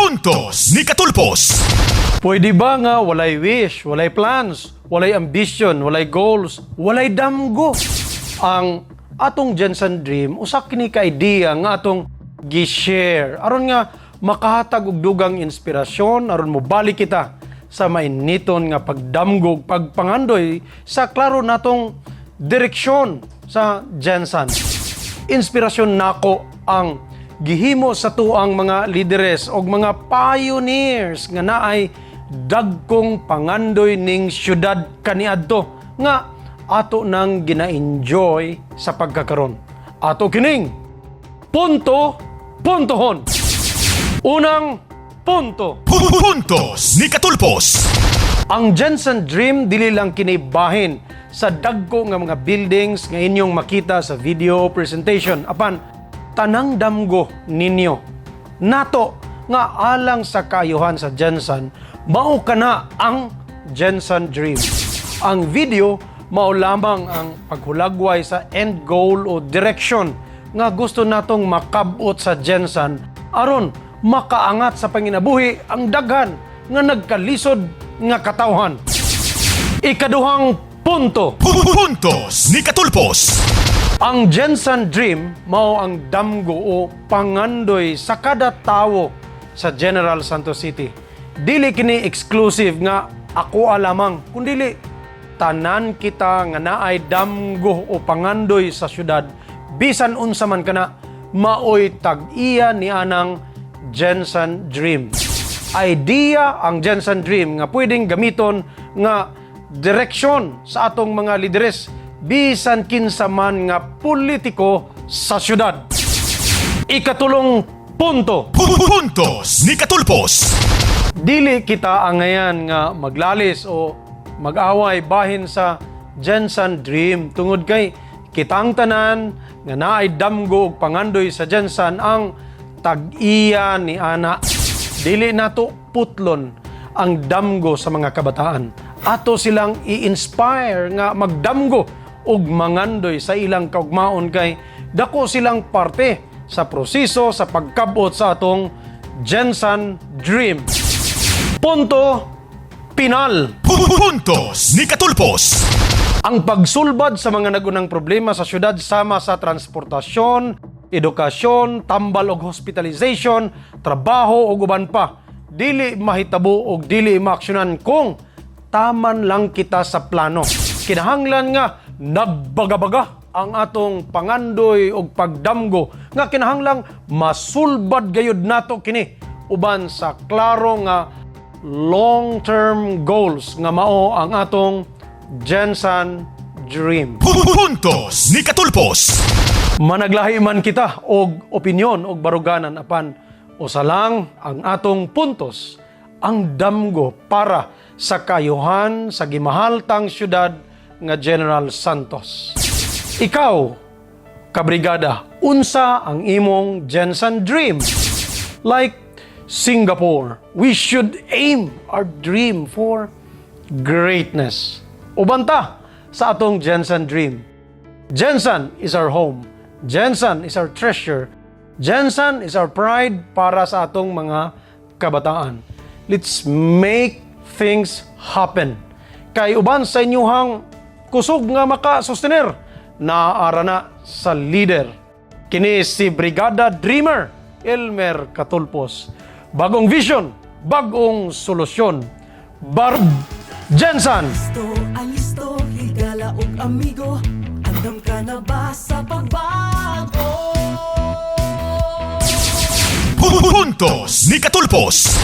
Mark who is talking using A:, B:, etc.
A: Puntos ni Katulpos.
B: Pwede ba nga walay wish, walay plans, walay ambition, walay goals, walay damgo? Ang atong Jensen Dream, usak ni ka-idea nga atong gi-share. Aron nga makahatag og dugang inspirasyon, aron mo balik kita sa mainiton nga pagdamgog, pagpangandoy sa klaro natong direksyon sa Jensen. Inspirasyon nako ang gihimo sa tuang mga lideres o mga pioneers nga naay dagkong pangandoy ning syudad kaniadto nga ato nang gina-enjoy sa pagkakaron. Ato kining puntohon. Unang punto.
A: Puntos ni Katulpos.
B: Ang Jensen Dream dili lang kinibahin sa dagko nga mga buildings nga inyong makita sa video presentation. Apan tanang damgo ninyo nato nga alang sa kaayuhan sa Jensen, mao kana ang Jensen Dream. Ang video mao lamang ang paghulagway sa end goal o direction nga gusto natong makabot sa Jensen aron makaangat sa panginabuhi ang daghan nga nagkalisod nga katawhan. Ikaduhang punto.
A: Puntos ni Katulpos.
B: Ang Jensen Dream mao ang damgo o pangandoy sa kada tawo sa General Santos City. Dili kini exclusive nga ako alamang, kundili tanan kita nga naay damgo o pangandoy sa syudad bisan unsa man kana maoy tag-iya ni anang Jensen Dream. Idea ang Jensen Dream nga pwedeng gamiton nga direksyon sa atong mga lideres bisan kinsa man nga politiko sa syudad. Ikatulong punto.
A: Puntos ni Katulpos.
B: Dili kita angayan nga maglalis o mag-away bahin sa Jensen Dream tungod kay kitang tanan nga naay damgo ug pangandoy sa Jensen ang tag-iya ni ana. Dili nato putlon ang damgo sa mga kabataan. Ato silang i-inspire nga magdamgo ug mangandoy sa ilang kaugmaon kay dako silang parte sa proseso sa pagkabot sa atong Jensen Dream. Punto pinal.
A: Puntos ni Katulpos.
B: Ang pagsulbad sa mga nagunang problema sa syudad sama sa transportasyon, edukasyon, tambal og hospitalization, trabaho ug uban pa, dili mahitabo og dili maaksyonan kung taman lang kita sa plano. Kinahanglan nga nagbagabaga ang atong pangandoy og pagdamgo nga kinahanglang masulbad gayud nato kini uban sa klaro nga long-term goals nga mao ang atong Jensen Dream.
A: Puntos ni Katulpos.
B: Managlahi man kita og opinyon og baruganan apan usa lang ang atong puntos, ang damgo para sa kayuhan sa gimahaltang syudad nga General Santos. Ikaw, kabrigada, unsa ang imong Jensen Dream? Like Singapore, we should aim our dream for greatness. Ubanta sa atong Jensen Dream. Jensen is our home. Jensen is our treasure. Jensen is our pride para sa atong mga kabataan. Let's make things happen. Kay uban sa inyuhang kusog nga makasustener, naaara na sa leader. Kini si Brigada Dreamer, Elmer Katulpos. Bagong vision, bagong solusyon. Barb Jensen!
C: Alisto, higala ug amigo, andam ka na ba sa pagbago?
A: Puntos ni Katulpos.